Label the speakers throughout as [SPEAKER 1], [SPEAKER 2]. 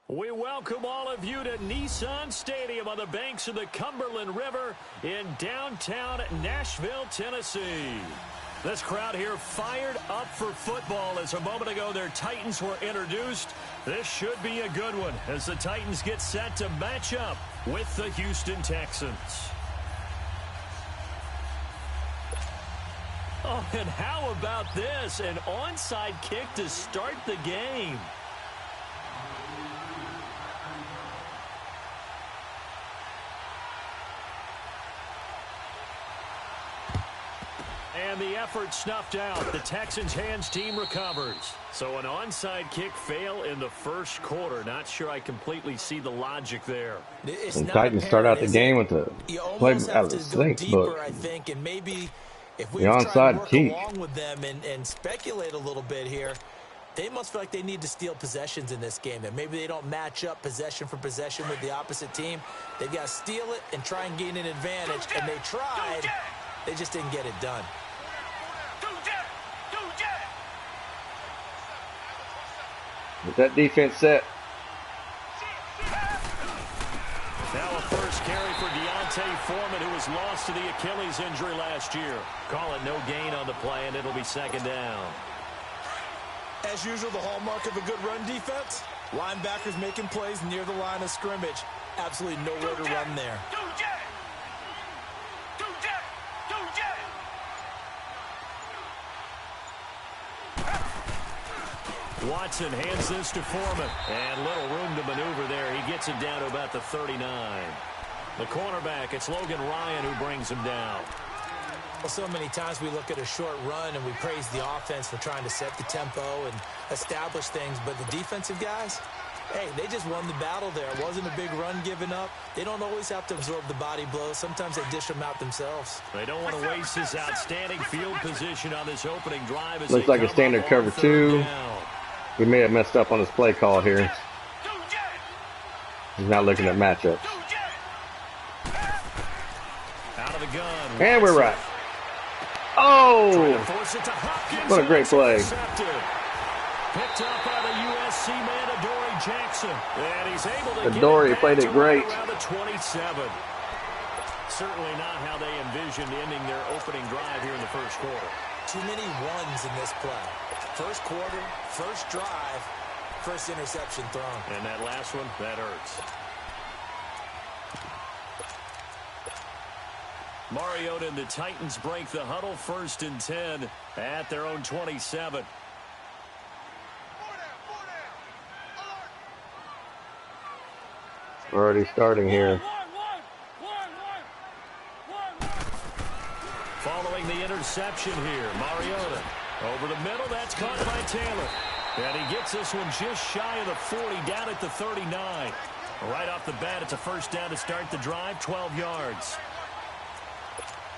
[SPEAKER 1] We welcome all of you to Nissan Stadium on the banks of the Cumberland River in downtown Nashville, Tennessee. This crowd here fired up for football as a moment ago their Titans were introduced. This should be a good one as the Titans get set to match up with the Houston Texans. Oh, and how about this? An onside kick to start the game. And the effort snuffed out. The Texans' hands team recovers. So an onside kick fail in the first quarter. Not sure I completely see the logic there.
[SPEAKER 2] The Titans start out the game with the play out of the Saints book.
[SPEAKER 3] I think, and maybe if we
[SPEAKER 2] the
[SPEAKER 3] try to
[SPEAKER 2] onside
[SPEAKER 3] work
[SPEAKER 2] kick
[SPEAKER 3] along with them and speculate a little bit here, they must feel like they need to steal possessions in this game. That maybe they don't match up possession for possession with the opposite team. They've got to steal it and try and gain an advantage. And they tried. They just didn't get it done.
[SPEAKER 2] With that defense set.
[SPEAKER 1] Now a first carry for Deontay Foreman, who was lost to the Achilles injury last year. Call it no gain on the play, and it'll be second down.
[SPEAKER 3] As usual, the hallmark of a good run defense, linebackers making plays near the line of scrimmage. Absolutely nowhere to run there.
[SPEAKER 1] Watson hands this to Foreman. And little room to maneuver there. He gets it down to about the 39. The cornerback, it's Logan Ryan who brings him down.
[SPEAKER 3] Well, so many times we look at a short run and we praise the offense for trying to set the tempo and establish things. But the defensive guys, hey, they just won the battle there. It wasn't a big run given up. They don't always have to absorb the body blows. Sometimes they dish them out themselves.
[SPEAKER 1] They don't want to waste this outstanding field position on this opening drive. As
[SPEAKER 2] Looks like a standard cover two. We may have messed up on his play call here. He's not looking at matchups.
[SPEAKER 1] Out of the gun.
[SPEAKER 2] And we're right. Oh! What a great play.
[SPEAKER 1] Picked up by the USC man, Adoree Jackson. And he's able to
[SPEAKER 2] Adoree played it great.
[SPEAKER 1] Around the 27. Certainly not how they envisioned ending their opening drive here in the first quarter.
[SPEAKER 3] Too many ones in this play. First quarter, first drive, first interception thrown.
[SPEAKER 1] And that last one, that hurts. Mariota and the Titans break the huddle, 1st and 10 at their own 27.
[SPEAKER 2] We're already starting here.
[SPEAKER 1] Following the interception here, Mariota. Over the middle, that's caught by Taylor. And he gets this one just shy of the 40, down at the 39. Right off the bat, it's a first down to start the drive, 12 yards.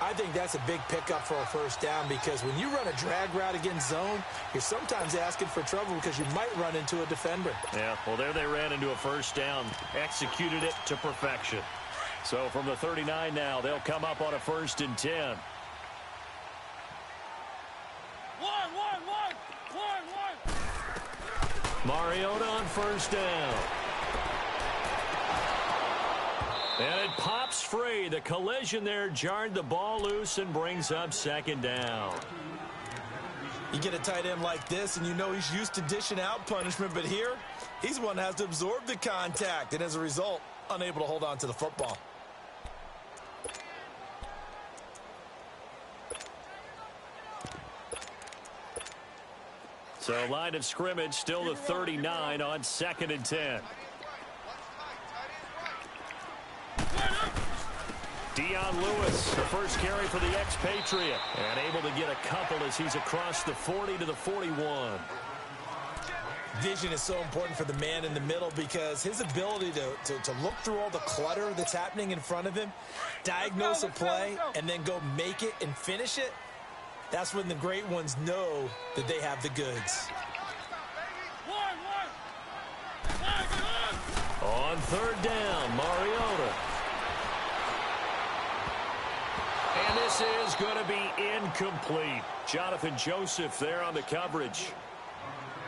[SPEAKER 3] I think that's a big pickup for a first down because when you run a drag route against zone, you're sometimes asking for trouble because you might run into a defender.
[SPEAKER 1] Yeah, well, there they ran into a first down, executed it to perfection. So from the 39 now, they'll come up on a 1st and 10. Mariota on first down. And it pops free. The collision there jarred the ball loose and brings up 2nd down.
[SPEAKER 3] You get a tight end like this, and you know he's used to dishing out punishment, but here, he's one that has to absorb the contact, and as a result, unable to hold on to the football.
[SPEAKER 1] So line of scrimmage still the 39 on 2nd and 10. Dion Lewis, the first carry for the ex-Patriot, and able to get a couple as he's across the 40 to the 41.
[SPEAKER 3] Vision is so important for the man in the middle because his ability to look through all the clutter that's happening in front of him, diagnose a play, and then go make it and finish it, that's when the great ones know that they have the goods.
[SPEAKER 1] On 3rd down, Mariota. And this is going to be incomplete. Jonathan Joseph there on the coverage.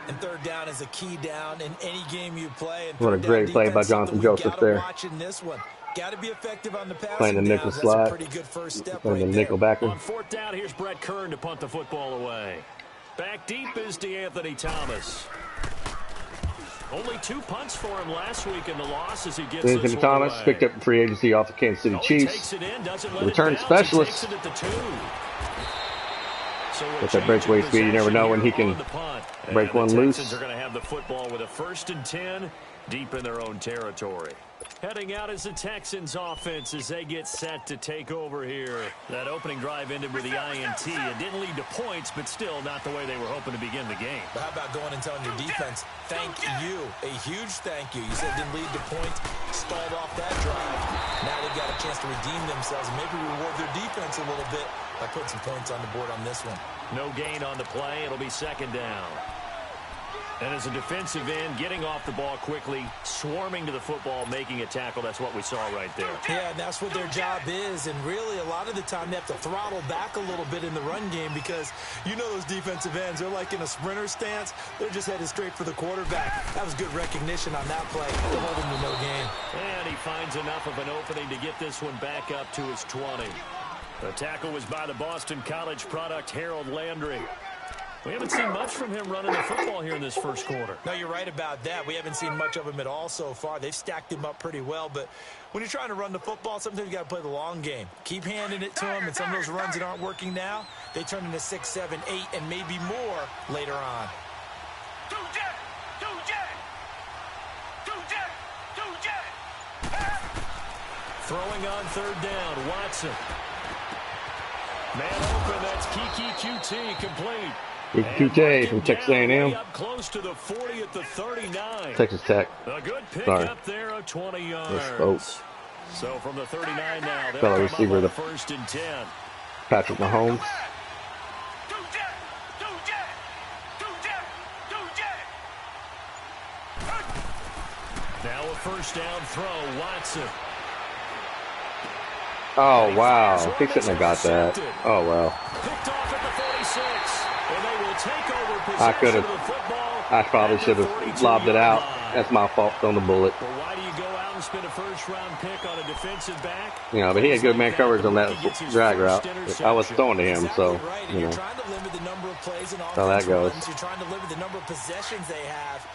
[SPEAKER 3] And third down is a key down in any game you play. And
[SPEAKER 2] what a great play by Jonathan Joseph there.
[SPEAKER 3] Watching this one. Got to be effective on the
[SPEAKER 2] playing the nickel
[SPEAKER 3] downs.
[SPEAKER 2] slot.
[SPEAKER 3] That's a pretty good first step
[SPEAKER 2] playing
[SPEAKER 3] right
[SPEAKER 2] the nickel backer.
[SPEAKER 1] On fourth down, here's Brett Kern to punt the football away. Back deep is DeAnthony Thomas. Only 2 punts for him last week in the loss as he gets this one
[SPEAKER 2] Thomas
[SPEAKER 1] away.
[SPEAKER 2] picked up free agency off the Kansas City Chiefs. Return specialist. With that breakaway speed, you never know when he can break one loose.
[SPEAKER 1] Texans are going to have the football with a 1st and 10 deep in their own territory. Heading out as the Texans offense as they get set to take over here. That opening drive ended with the INT. It didn't lead to points, but still not the way they were hoping to begin the game.
[SPEAKER 3] But how about going and telling your defense, thank you, a huge thank you. You said it didn't lead to points, stalled off that drive. Now they've got a chance to redeem themselves and maybe reward their defense a little bit by putting some points on the board on this one.
[SPEAKER 1] No gain on the play. It'll be 2nd down. And as a defensive end, getting off the ball quickly, swarming to the football, making a tackle, that's what we saw right there.
[SPEAKER 3] Yeah, and that's what their job is. And really, a lot of the time, they have to throttle back a little bit in the run game because you know those defensive ends, they're like in a sprinter stance. They're just headed straight for the quarterback. That was good recognition on that play to hold him to no gain.
[SPEAKER 1] And he finds enough of an opening to get this one back up to his 20. The tackle was by the Boston College product, Harold Landry. We haven't seen much from him running the football here in this first quarter.
[SPEAKER 3] No, you're right about that. We haven't seen much of him at all so far. They've stacked him up pretty well, but when you're trying to run the football, sometimes you got to play the long game. Keep handing it to him, and some of those runs that aren't working now, they turn into 6, 7, 8, and maybe more later on.
[SPEAKER 1] Throwing on 3rd down, Watson. Man open, that's Kiki QT complete.
[SPEAKER 2] QT from Texas A&M.
[SPEAKER 1] Up close to the 40 at the 39.
[SPEAKER 2] Texas Tech.
[SPEAKER 1] A good pick
[SPEAKER 2] Sorry.
[SPEAKER 1] up there of 20 yards.
[SPEAKER 2] Misspoke.
[SPEAKER 1] So from the 39 now, they'll
[SPEAKER 2] Fellow
[SPEAKER 1] come
[SPEAKER 2] receiver,
[SPEAKER 1] up
[SPEAKER 2] the
[SPEAKER 1] on 1st and 10.
[SPEAKER 2] Patrick Mahomes.
[SPEAKER 1] Now a 1st down throw, Watson.
[SPEAKER 2] Oh, wow. He shouldn't have got that. Oh, well.
[SPEAKER 1] Picked off at the 46, and they will take over
[SPEAKER 2] I could
[SPEAKER 1] possession
[SPEAKER 2] have.
[SPEAKER 1] of the football.
[SPEAKER 2] I probably should have lobbed it out. That's my fault on the bullet.
[SPEAKER 1] Well, why do you go out and spend a 1st-round pick on a defensive back?
[SPEAKER 2] You know, but he had good man coverage on that drag route. I was throwing to him, so, you know,
[SPEAKER 3] You're trying to limit the number of plays and
[SPEAKER 2] how that goes.
[SPEAKER 3] You're trying to limit the number of possessions they have.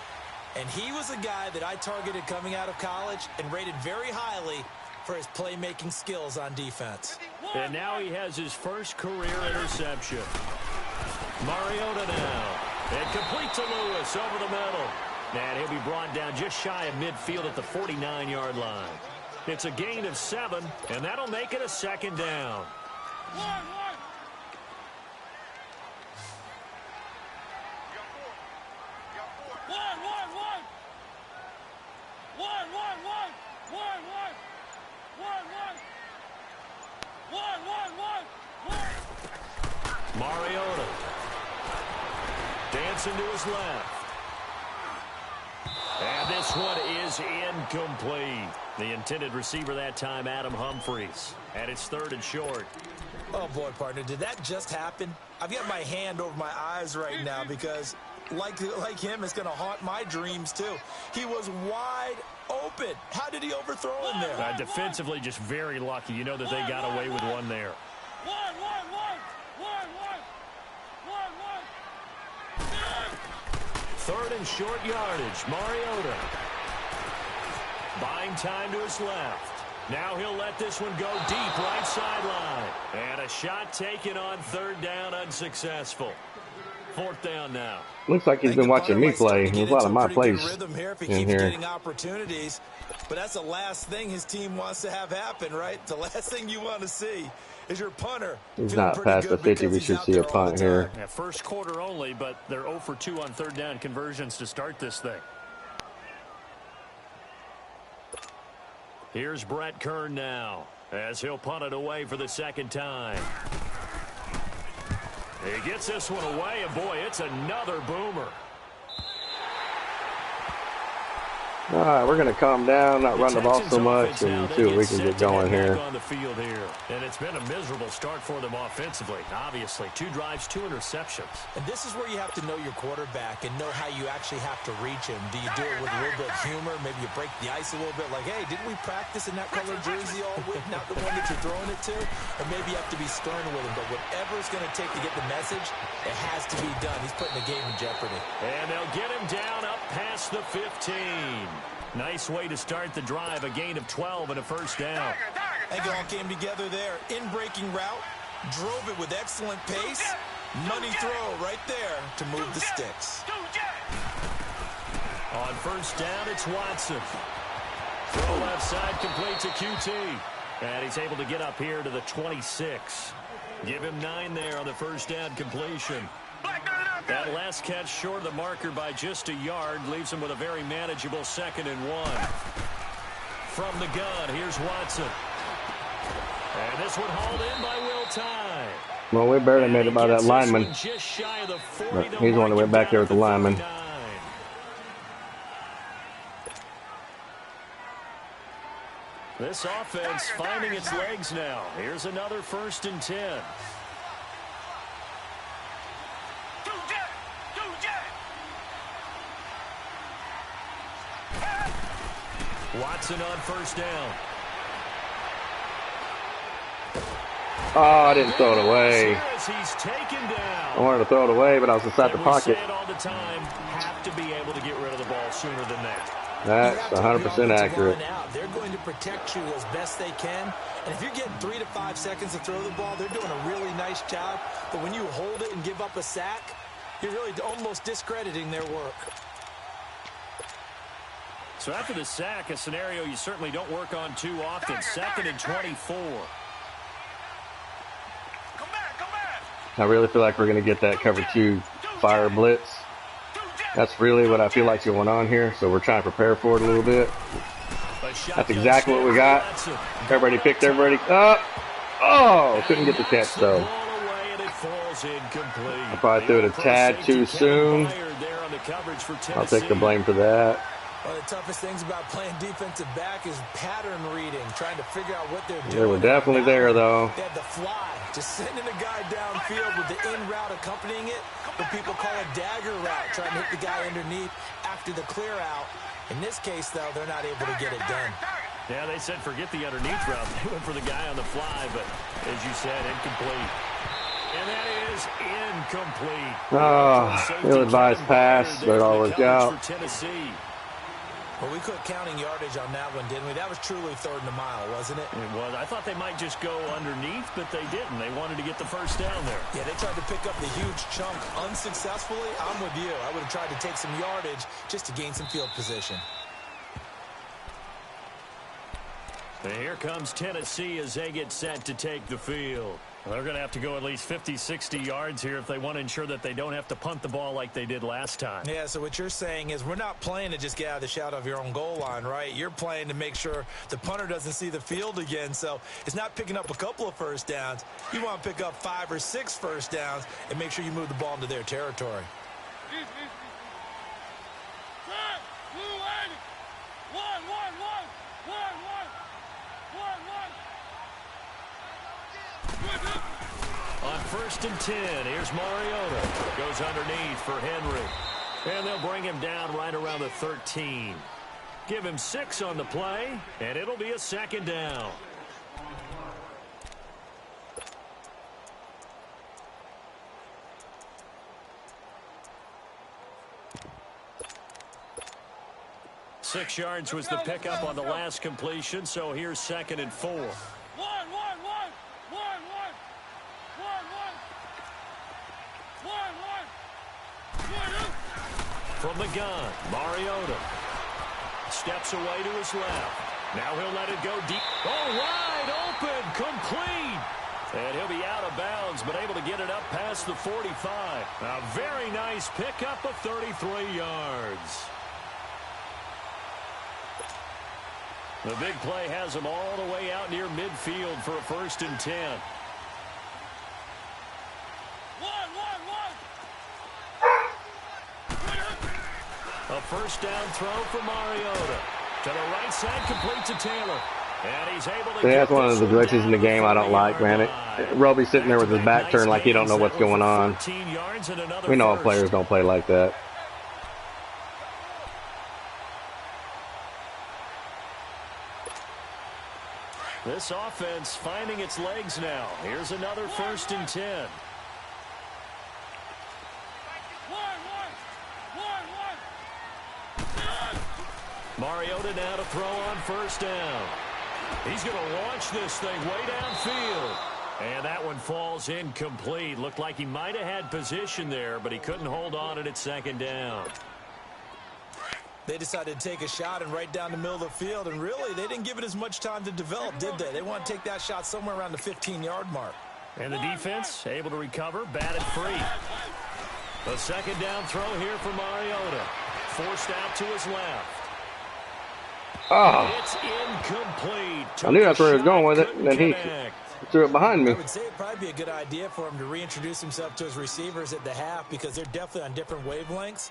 [SPEAKER 3] And he was a guy that I targeted coming out of college and rated very highly for his playmaking skills on defense.
[SPEAKER 1] And now he has his 1st career interception. Mariota now. And complete to Lewis over the middle. And he'll be brought down just shy of midfield at the 49-yard line. It's a gain of 7, and that'll make it a 2nd down. Mariota. Dancing to his left. And this one is incomplete. The intended receiver that time, Adam Humphries. And it's 3rd and short.
[SPEAKER 3] Oh, boy, partner, did that just happen? I've got my hand over my eyes right now because, like him, it's going to haunt my dreams, too. He was wide open. How did he overthrow him there?
[SPEAKER 1] Defensively, just very lucky. You know that they got away with one there. Third and short yardage. Mariota. Buying time to his left. Now he'll let this one go deep right sideline. And a shot taken on 3rd down, unsuccessful. 4th down now.
[SPEAKER 2] Looks like he's been watching me play. There's a lot of my plays in here.
[SPEAKER 3] Getting opportunities, but that's the last thing his team wants to have happen, right? The last thing you want to see is your punter.
[SPEAKER 2] He's not past the 50. We should see a punt here.
[SPEAKER 1] Yeah, 1st quarter only, but they're 0 for 2 on 3rd down conversions to start this thing. Here's Brett Kern now as he'll punt it away for the 2nd time. He gets this one away, and boy, it's another boomer.
[SPEAKER 2] All right, we're going to calm down, not run the ball so much, and see what we can get going here.
[SPEAKER 1] On the field here. And it's been a miserable start for them offensively. Obviously, 2 drives, 2 interceptions.
[SPEAKER 3] And this is where you have to know your quarterback and know how you actually have to reach him. Do you do it with a little bit of humor? Maybe you break the ice a little bit like, hey, didn't we practice in that color jersey all week? Not the one that you're throwing it to? Or maybe you have to be stern with him. But whatever it's going to take to get the message, it has to be done. He's putting the game in jeopardy.
[SPEAKER 1] And they'll get him down up past the 15. Nice way to start the drive, a gain of 12 and a first down.
[SPEAKER 3] They all came together there. In-breaking route, drove it with excellent pace. Money throw right there to move the sticks.
[SPEAKER 1] On first down, it's Watson. Throw left side, complete to QT. And he's able to get up here to the 26. Give him 9 there on the first down completion. That last catch short of the marker by just a yard leaves him with a very manageable 2nd and 1. From the gun, here's Watson. And this one hauled in by Will Tye.
[SPEAKER 2] Well, we barely made it by that lineman.
[SPEAKER 1] Just shy of the 40.
[SPEAKER 2] But he's the one that went back there with the lineman.
[SPEAKER 1] This offense finding its legs now. Here's another 1st and 10. Watson on first down.
[SPEAKER 2] Oh, I didn't throw it away.
[SPEAKER 1] He's taken down.
[SPEAKER 2] I wanted to throw it away, but I was inside the pocket.
[SPEAKER 1] We say it all the time, have to be able to get rid of the ball sooner than that.
[SPEAKER 2] That's 100% accurate.
[SPEAKER 3] They're going to protect you as best they can. And if you're getting 3 to 5 seconds to throw the ball, they're doing a really nice job. But when you hold it and give up a sack, you're really almost discrediting their work.
[SPEAKER 1] So after the sack, a scenario you certainly don't work on too often. 2nd and 24.
[SPEAKER 2] I really feel like we're going to get that cover 2 fire blitz. That's really what I feel like is going on here. So we're trying to prepare for it a little bit. That's exactly what we got. Everybody picked everybody up. Oh, couldn't get the catch though. I probably threw it a tad too soon. I'll take the blame for that.
[SPEAKER 3] One of the toughest things about playing defensive back is pattern reading, trying to figure out what they're doing.
[SPEAKER 2] They were definitely there, though.
[SPEAKER 3] They had the fly, just sending a guy downfield with the in route accompanying it, what people call a dagger route, trying to hit the guy underneath after the clear out. In this case, though, they're not able to get it done.
[SPEAKER 1] Yeah, they said forget the underneath route. They went for the guy on the fly, but as you said, incomplete. And that is incomplete.
[SPEAKER 2] Oh, ill-advised pass, but it all worked out.
[SPEAKER 1] Tennessee.
[SPEAKER 3] Well, we quit counting yardage on that one, didn't we? That was truly 3rd and a mile, wasn't it?
[SPEAKER 1] It was. I thought they might just go underneath, but they didn't. They wanted to get the first down there.
[SPEAKER 3] Yeah, they tried to pick up the huge chunk unsuccessfully. I'm with you. I would have tried to take some yardage just to gain some field position.
[SPEAKER 1] And here comes Tennessee as they get set to take the field. They're going to have to go at least 50, 60 yards here if they want to ensure that they don't have to punt the ball like they did last time.
[SPEAKER 3] Yeah, so what you're saying is we're not playing to just get out of the shadow of your own goal line, right? You're playing to make sure the punter doesn't see the field again. So it's not picking up a couple of first downs. You want to pick up 5 or 6 first downs and make sure you move the ball into their territory. On 1st and 10, here's Mariota. Goes underneath for Henry.
[SPEAKER 1] And they'll bring him down right around the 13. Give him 6 on the play, and it'll be a 2nd down. Six yards was the pickup on the last completion, so here's 2nd and 4. From the gun, Mariota steps away to his left. Now he'll let it go deep. Oh, wide open, complete. And he'll be out of bounds, but able to get it up past the 45. A very nice pickup of 33 yards. The big play has him all the way out near midfield for a 1st and 10. A first down throw for Mariota. To the right side, complete to Taylor. And he's able to
[SPEAKER 2] that's one of the glitches in the game I don't like, man. Roby's sitting there with his back turned like he don't know what's going on. We know players don't play like that.
[SPEAKER 1] This offense finding its legs now. Here's another 1st and 10. Mariota now to throw on 1st down. He's going to launch this thing way downfield. And that one falls incomplete. Looked like he might have had position there, but he couldn't hold on at 2nd down.
[SPEAKER 3] They decided to take a shot and right down the middle of the field, and really, they didn't give it as much time to develop, did they? They want to take that shot somewhere around the 15-yard mark.
[SPEAKER 1] And the defense able to recover, batted free. The 2nd down throw here for Mariota. Forced out to his left.
[SPEAKER 2] Oh.
[SPEAKER 1] It's incomplete.
[SPEAKER 2] I knew that's where he was going with it, and then he threw it behind me.
[SPEAKER 3] I would say it'd probably be a good idea for him to reintroduce himself to his receivers at the half because they're definitely on different wavelengths.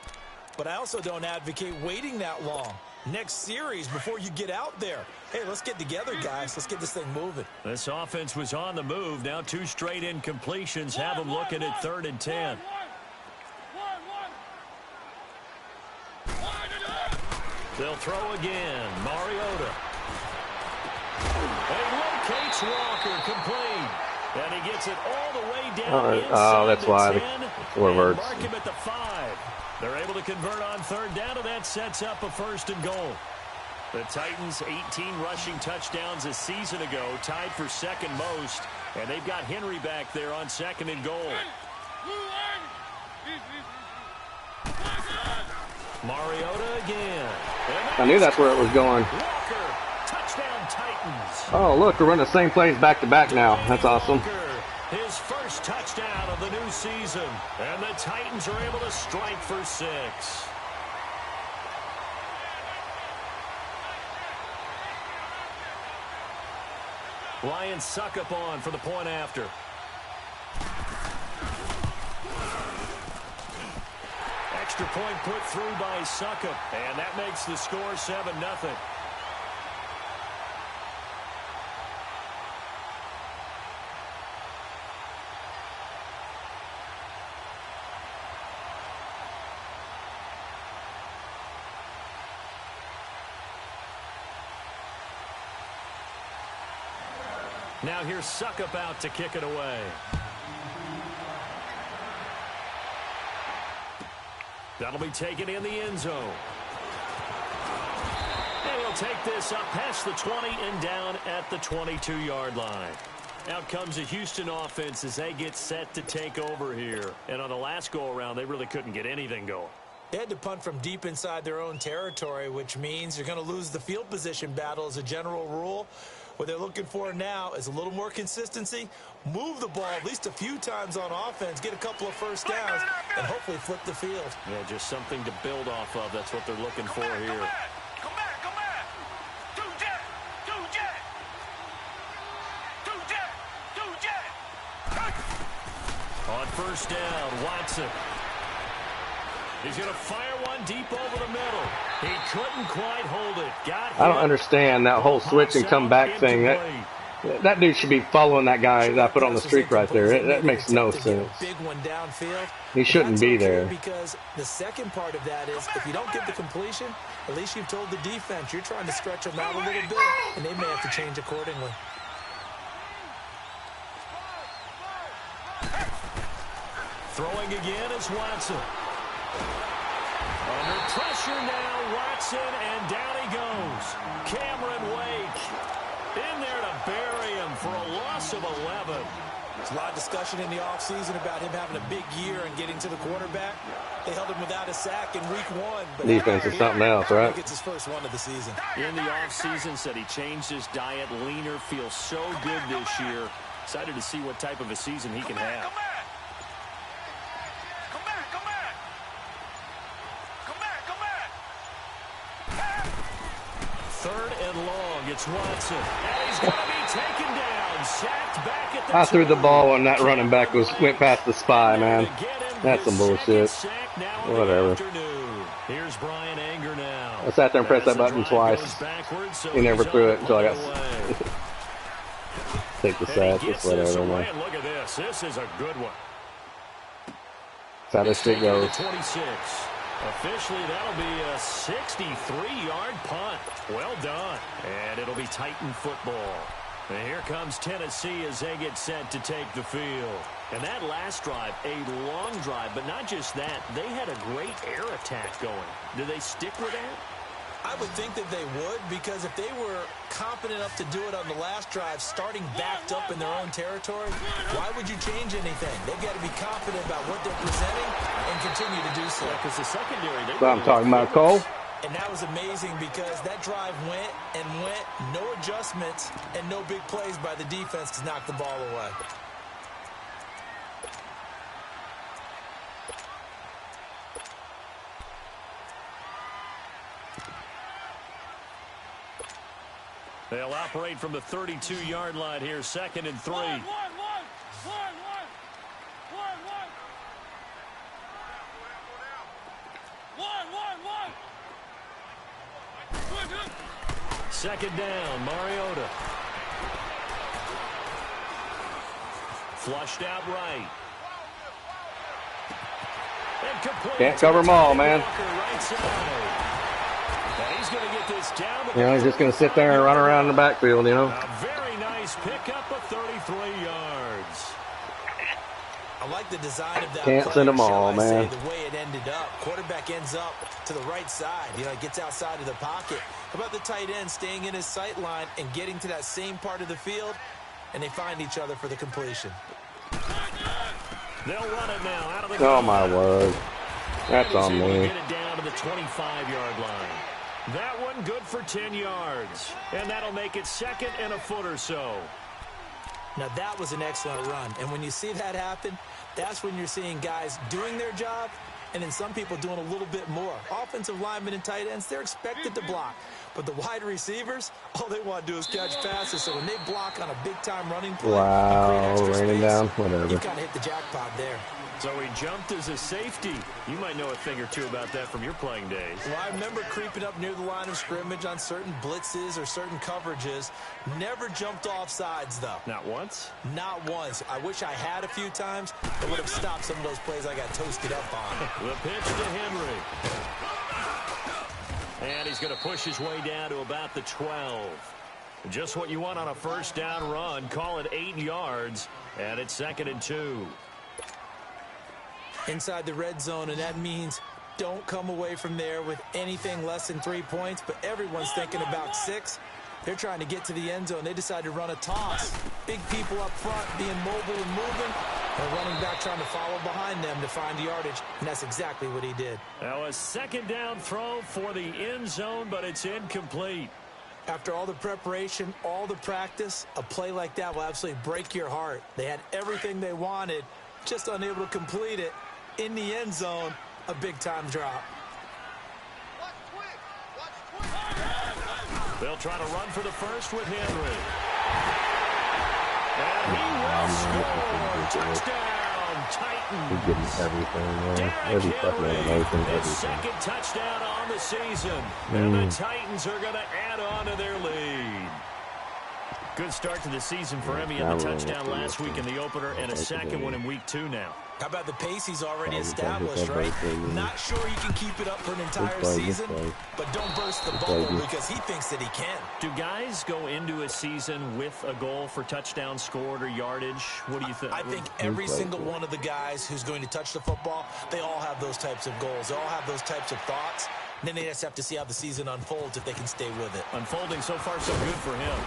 [SPEAKER 3] But I also don't advocate waiting that long. Next series before you get out there. Hey, let's get together, guys. Let's get this thing moving.
[SPEAKER 1] This offense was on the move. Now 2 straight incompletions have them looking at 3rd and 10. They'll throw again. Mariota. He locates Walker, complete. And he gets it all the way down inside
[SPEAKER 2] oh, that's why.
[SPEAKER 1] the 10.
[SPEAKER 2] 4 words.
[SPEAKER 1] Mark him at the 5. They're able to convert on 3rd down, and that sets up a 1st and goal. The Titans, 18 rushing touchdowns a season ago, tied for 2nd most. And they've got Henry back there on 2nd and goal. Mariota again.
[SPEAKER 2] I knew that's where it was going.
[SPEAKER 1] Walker, touchdown Titans.
[SPEAKER 2] Oh, look, we're running the same plays back-to-back now. That's awesome.
[SPEAKER 1] His first touchdown of the new season. And the Titans are able to strike for 6. Ryan Suckup on for the point after. Extra point put through by Suckup. And that makes the score 7-0. Now here's Suckup out to kick it away. That'll be taken in the end zone. And he'll take this up past the 20 and down at the 22-yard line. Out comes the Houston offense as they get set to take over here. And on the last go-around, they really couldn't get anything going.
[SPEAKER 3] They had to punt from deep inside their own territory, which means you're going to lose the field position battle as a general rule. What they're looking for now is a little more consistency, move the ball at least a few times on offense, get a couple of 1st downs, and hopefully flip the field.
[SPEAKER 1] Yeah, just something to build off of. That's what they're looking for here.
[SPEAKER 4] Come back. 2 jet.
[SPEAKER 1] On 1st down, Watson. He's going to fire one deep over the middle. He couldn't quite hold it.
[SPEAKER 2] I don't understand that whole switch and come back thing. That dude should be following that guy that I put on the streak right there. That makes no sense.
[SPEAKER 3] Big one downfield.
[SPEAKER 2] He shouldn't be there.
[SPEAKER 3] Because the second part of that is if you don't get the completion, at least you've told the defense you're trying to stretch them out a little bit, and they may have to change accordingly.
[SPEAKER 1] Throwing again is Watson. Under pressure now, Watson, and down he goes. Cameron Wake in there to bury him for a loss of 11.
[SPEAKER 3] There's a lot of discussion in the offseason about him having a big year and getting to the quarterback. They held him without a sack in week 1. But
[SPEAKER 2] defense is something else, right?
[SPEAKER 3] He gets his first one of the season.
[SPEAKER 1] In the offseason, said he changed his diet, leaner, feels so good this year. Excited to see what type of a season he can have. Third and long, it's Watson. And he's going to be taken down, sacked back at the
[SPEAKER 2] I threw the ball when that running back went past the spy, man. That's some bullshit. Whatever.
[SPEAKER 1] Here's Brian Ang
[SPEAKER 2] sat there and pressed that button twice. He never threw it until I got take the sack. It's whatever, man.
[SPEAKER 1] Look at this. This is a good one.
[SPEAKER 2] That's how this shit goes.
[SPEAKER 1] 26. Officially, that'll be a 63-yard punt. Well done. And it'll be Titan football. And here comes Tennessee as they get set to take the field. And that last drive, a long drive, but not just that. They had a great air attack going. Do they stick with that?
[SPEAKER 3] I would think that they would, because if they were confident enough to do it on the last drive, starting backed up in their own territory, why would you change anything? They've got to be confident about what they're presenting and continue to do so.
[SPEAKER 1] Because the secondary,
[SPEAKER 2] that's what I'm talking about, Cole.
[SPEAKER 3] And that was amazing because that drive went and went, no adjustments, and no big plays by the defense to knock the ball away.
[SPEAKER 1] They'll operate from the 32-yard line here, 2nd and 3. Second down, Mariota. Flushed out right.
[SPEAKER 2] Can't cover them all, man.
[SPEAKER 1] He's going to get this down.
[SPEAKER 2] You know, he's just going to sit there and run around in the backfield, you know.
[SPEAKER 1] A very nice pickup of 33 yards.
[SPEAKER 3] I like the design of that.
[SPEAKER 2] Can't send them all, man.
[SPEAKER 3] The way it ended up. Quarterback ends up to the right side. You know, he gets outside of the pocket. How about the tight end staying in his sight line and getting to that same part of the field, and they find each other for the completion.
[SPEAKER 1] They'll run it now out of the
[SPEAKER 2] Oh, my word. That's on me.
[SPEAKER 1] Get it down to the 25-yard line. That one good for 10 yards. And that'll make it 2nd and a foot or so.
[SPEAKER 3] Now, that was an excellent run. And when you see that happen, that's when you're seeing guys doing their job and then some people doing a little bit more. Offensive linemen and tight ends, they're expected to block. But the wide receivers, all they want to do is catch passes. So when they block on a big-time running play,
[SPEAKER 2] raining down, whatever.
[SPEAKER 3] You kind of hit the jackpot there.
[SPEAKER 1] So he jumped as a safety. You might know a thing or two about that from your playing days.
[SPEAKER 3] Well, I remember creeping up near the line of scrimmage on certain blitzes or certain coverages. Never jumped off sides, though.
[SPEAKER 1] Not once?
[SPEAKER 3] Not once. I wish I had a few times. It would have stopped some of those plays I got toasted up on.
[SPEAKER 1] The pitch to Henry. And he's going to push his way down to about the 12. Just what you want on a first down run. Call it 8 yards. And it's 2nd and 2.
[SPEAKER 3] Inside the red zone, and that means don't come away from there with anything less than 3 points, but everyone's thinking about 6. They're trying to get to the end zone. They decide to run a toss. Big people up front being mobile and moving, and running back trying to follow behind them to find the yardage, and that's exactly what he did.
[SPEAKER 1] Now a 2nd down throw for the end zone, but it's incomplete.
[SPEAKER 3] After all the preparation, all the practice, a play like that will absolutely break your heart. They had everything they wanted, just unable to complete it. In the end zone, a big-time drop.
[SPEAKER 1] They'll try to run for the first with Henry. And he will score. Touchdown, Titans.
[SPEAKER 2] He's getting everything, man. Every fucking animation, everything.
[SPEAKER 1] 2nd touchdown on the season. And the Titans are going to add on to their lead. Good start to the season for him. He had the touchdown last week in the opener and a 2nd one in week 2 now.
[SPEAKER 3] How about the pace he's already established, right? Not sure he can keep it up for an entire season, but don't burst the bubble because he thinks that he can.
[SPEAKER 1] Do guys go into a season with a goal for touchdown scored or yardage? What do you think?
[SPEAKER 3] I think every single one of the guys who's going to touch the football, they all have those types of goals. They all have those types of thoughts. And then they just have to see how the season unfolds if they can stay with it.
[SPEAKER 1] Unfolding so far so good for him.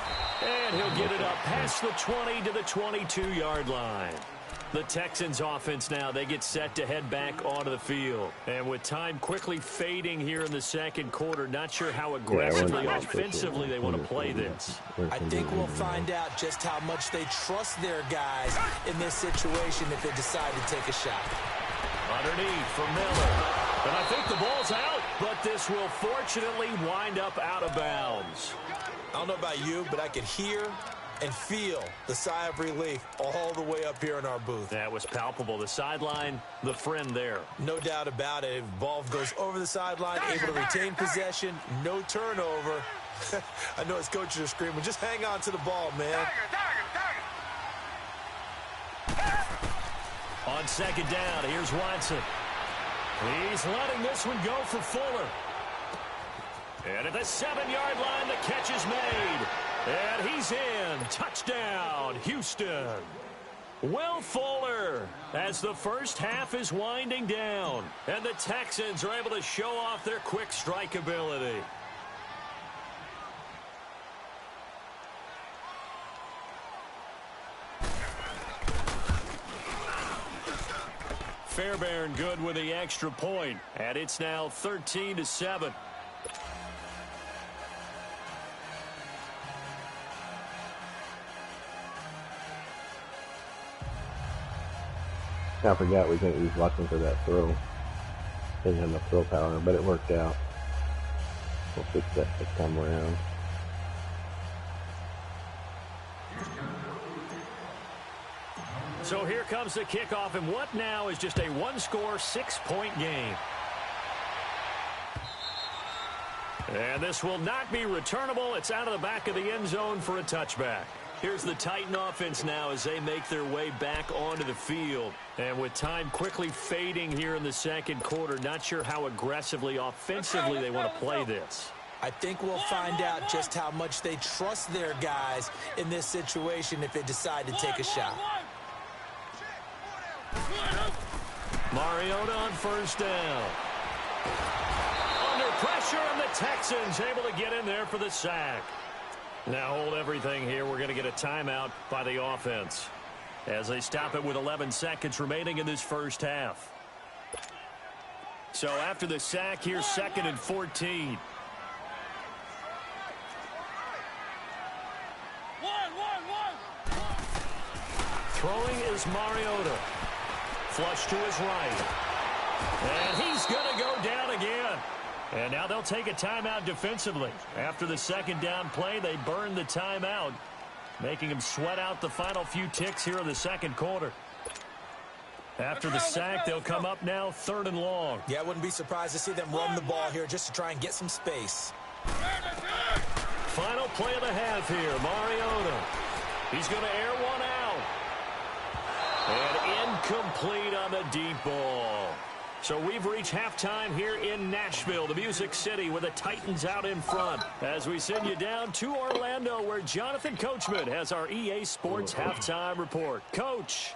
[SPEAKER 1] And he'll get it up past the 20 to the 22-yard line. The Texans offense now, they get set to head back onto the field. And with time quickly fading here in the 2nd quarter, not sure how aggressively, offensively they want to play this.
[SPEAKER 3] I think we'll find out just how much they trust their guys in this situation if they decide to take a shot.
[SPEAKER 1] Underneath for Miller. And I think the ball's out, but this will fortunately wind up out of bounds.
[SPEAKER 3] I don't know about you, but I could hear and feel the sigh of relief all the way up here in our booth.
[SPEAKER 1] That was palpable. The sideline, the friend there.
[SPEAKER 3] No doubt about it. Ball goes over the sideline, able to retain possession, no turnover. I know his coaches are screaming, just hang on to the ball, man.
[SPEAKER 1] On second down, here's Watson. He's letting this one go for Fuller. And at the 7-yard line, the catch is made. And he's in. Touchdown, Houston. Will Fuller, as the first half is winding down. And the Texans are able to show off their quick strike ability. Fairbairn good with the extra point, and it's now 13-7.
[SPEAKER 2] I forgot we couldn't use Watson for that throw. Didn't have enough throw power, but it worked out. We'll fix that next time around.
[SPEAKER 1] So here comes the kickoff, and what now is just a one-score, 6-point game. And this will not be returnable. It's out of the back of the end zone for a touchback. Here's the Titan offense now as they make their way back onto the field. And with time quickly fading here in the second quarter, not sure how aggressively, offensively they want to play this.
[SPEAKER 3] I think we'll find out just how much they trust their guys in this situation if they decide to take a shot.
[SPEAKER 1] Mariota on first down. Under pressure, and the Texans able to get in there for the sack. Now hold everything here. We're going to get a timeout by the offense as they stop it with 11 seconds remaining in this first half. So after the sack, here's 2nd and 14. Throwing is Mariota. Flush to his right. And he's going to go down again. And now they'll take a timeout defensively. After the second down play, they burn the timeout, making them sweat out the final few ticks here in the second quarter. After the sack, they'll come up now 3rd and long.
[SPEAKER 3] Yeah, I wouldn't be surprised to see them run the ball here just to try and get some space.
[SPEAKER 1] Final play of the half here, Mariota. He's going to air one out. And incomplete on the deep ball. So we've reached halftime here in Nashville, the Music City, with the Titans out in front. As we send you down to Orlando, where Jonathan Coachman has our EA Sports halftime report. Coach.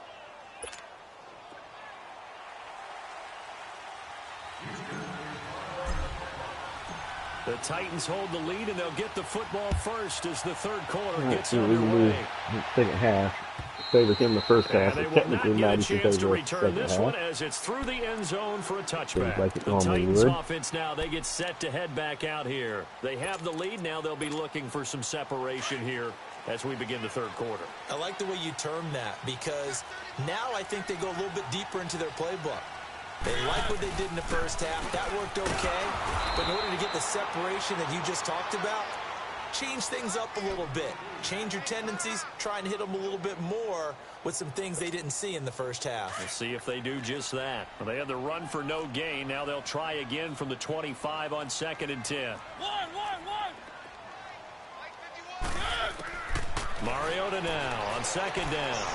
[SPEAKER 1] The Titans hold the lead, and they'll get the football first as the third quarter gets underway.
[SPEAKER 2] Second half. Favored him the first half.
[SPEAKER 1] They will not get a chance to return this one as it's through the end zone for a touchback.
[SPEAKER 2] Like
[SPEAKER 1] the Titans offense now, they get set to head back out here. They have the lead. Now they'll be looking for some separation here as we begin the third quarter.
[SPEAKER 3] I like the way you term that because now I think they go a little bit deeper into their playbook. They like what they did in the first half. That worked okay. But in order to get the separation that you just talked about, change things up a little bit. Change your tendencies. Try and hit them a little bit more with some things they didn't see in the first half.
[SPEAKER 1] We'll see if they do just that. Well, they had the run for no gain. Now they'll try again from the 25 on 2nd and 10. Mariota now on 2nd down.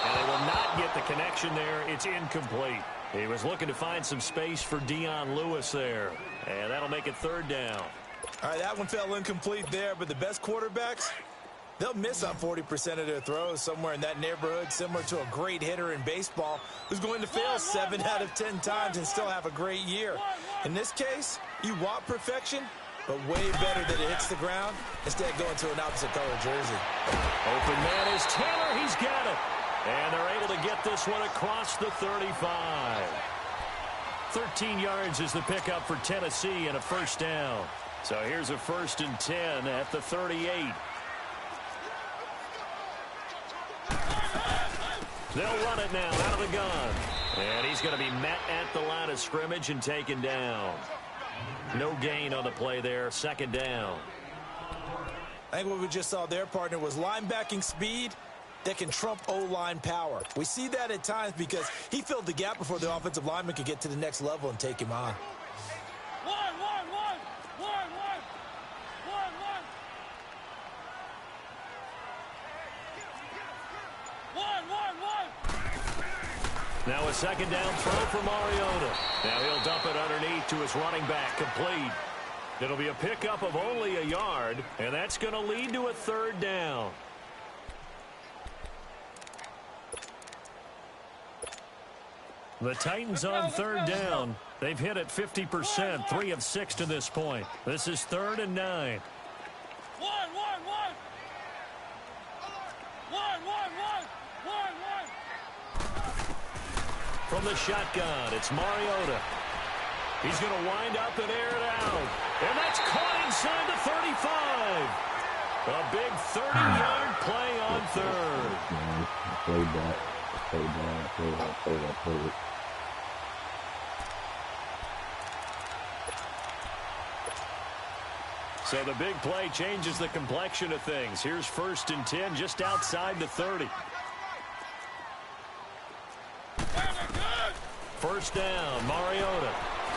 [SPEAKER 1] And they will not get the connection there. It's incomplete. He was looking to find some space for Dion Lewis there. And that'll make it 3rd down.
[SPEAKER 3] All right, that one fell incomplete there, but the best quarterbacks, they'll miss on 40% of their throws, somewhere in that neighborhood, similar to a great hitter in baseball who's going to fail 7 out of 10 times and still have a great year. In this case, you want perfection, but way better that it hits the ground instead of going to an opposite color jersey.
[SPEAKER 1] Open man is Taylor. He's got it. And they're able to get this one across the 35. 13 yards is the pickup for Tennessee and a first down. So here's a 1st and 10 at the 38. They'll run it now out of the gun. And he's going to be met at the line of scrimmage and taken down. No gain on the play there. 2nd down.
[SPEAKER 3] I think what we just saw there, partner, was linebacking speed that can trump O-line power. We see that at times because he filled the gap before the offensive lineman could get to the next level and take him on.
[SPEAKER 1] Now a second down throw for Mariota. Now he'll dump it underneath to his running back, complete. It'll be a pickup of only a yard, and that's going to lead to a third down. The Titans on third down. They've hit it 50%, 3 of 6 to this point. This is 3rd and 9. From the shotgun, it's Mariota. He's going to wind up and air it out. And that's caught inside the 35. A big 30-yard play on third.
[SPEAKER 2] I played that. I played it.
[SPEAKER 1] So the big play changes the complexion of things. Here's 1st and 10 just outside the 30. First down, Mariota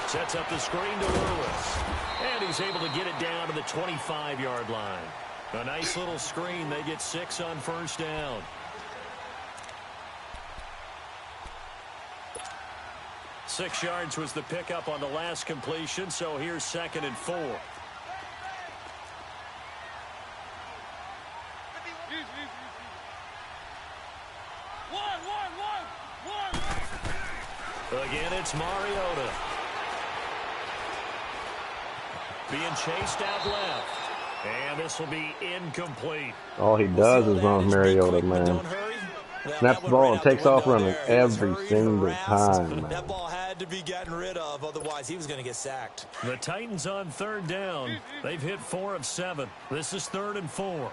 [SPEAKER 1] sets up the screen to Lewis. And he's able to get it down to the 25-yard line. A nice little screen. They get 6 on first down. Six yards was the pickup on the last completion, so here's 2nd and 4. Again, it's Mariota. Being chased out left. And this will be incomplete.
[SPEAKER 2] All he does is run Mariota, man. Snaps the ball and takes off running every single time, man.
[SPEAKER 3] That ball had to be gotten rid of, otherwise he was going to get sacked.
[SPEAKER 1] The Titans on third down. They've hit 4 of 7. This is 3rd and 4.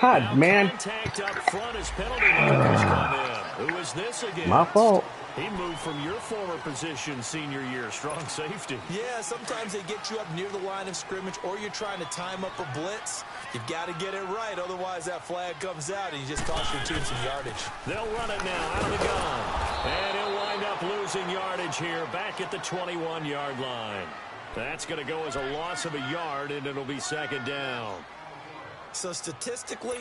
[SPEAKER 2] God,
[SPEAKER 1] now
[SPEAKER 2] man.
[SPEAKER 1] Contact up front as penalty markers come in. Who is this again?
[SPEAKER 2] My fault.
[SPEAKER 1] He moved from your former position senior year, strong safety.
[SPEAKER 3] Yeah, sometimes they get you up near the line of scrimmage, or you're trying to time up a blitz. You've got to get it right, otherwise that flag comes out and you just cost your team some yardage.
[SPEAKER 1] They'll run it now out of the gun. And he'll wind up losing yardage here back at the 21-yard line. That's going to go as a loss of a yard, and it'll be 2nd down.
[SPEAKER 3] So statistically,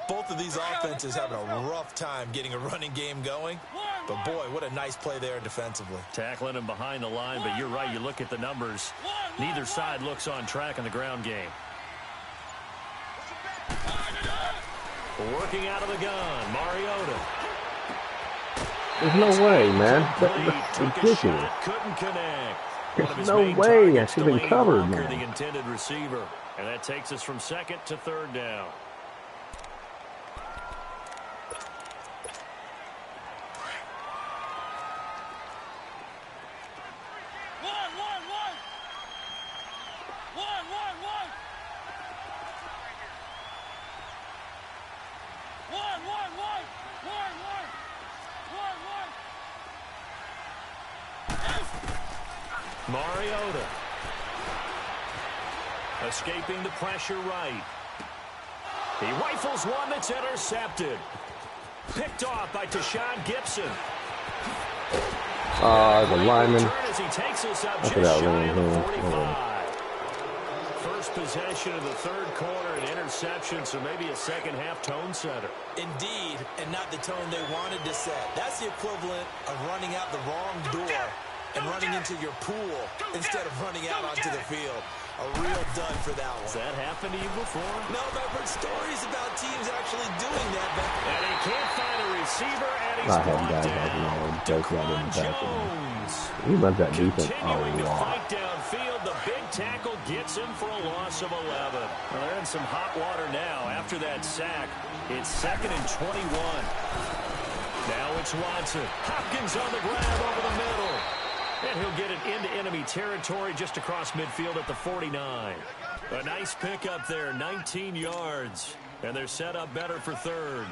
[SPEAKER 3] both of these offenses having a rough time getting a running game going. But, boy, what a nice play there defensively.
[SPEAKER 1] Tackling him behind the line, but you're right. You look at the numbers. Neither side looks on track in the ground game. Working out of the gun, Mariota.
[SPEAKER 2] There's no way, man. That's ridiculous.
[SPEAKER 1] Couldn't connect.
[SPEAKER 2] There's no way. I should have been covered, man.
[SPEAKER 1] The intended receiver. And that takes us from 2nd to 3rd down. Mariota. Escaping the pressure right. He rifles one that's intercepted. Picked off by Tashawn Gibson.
[SPEAKER 2] The lineman.
[SPEAKER 1] As he takes us up just
[SPEAKER 2] that
[SPEAKER 1] shy of the
[SPEAKER 2] ring.
[SPEAKER 1] 45. First possession of the 3rd quarter, an interception, so maybe a second-half tone setter.
[SPEAKER 3] Indeed, and not the tone they wanted to set. That's the equivalent of running out the wrong door and running into your pool instead of running out onto the field. A real dud for that one.
[SPEAKER 1] Has that happened to you before?
[SPEAKER 3] No, but I've heard stories about teams actually doing that.
[SPEAKER 1] And he can't find a receiver, and he's brought down. Jones.
[SPEAKER 2] He runs that defense
[SPEAKER 1] Continuing to
[SPEAKER 2] a lot.
[SPEAKER 1] fight downfield. The big tackle gets him for a loss of 11. Well, they're in some hot water now after that sack. It's 2nd and 21. Now it's Watson. Hopkins on the grab over the middle. And he'll get it into enemy territory just across midfield at the 49. A nice pickup there, 19 yards. And they're set up better for 3rd.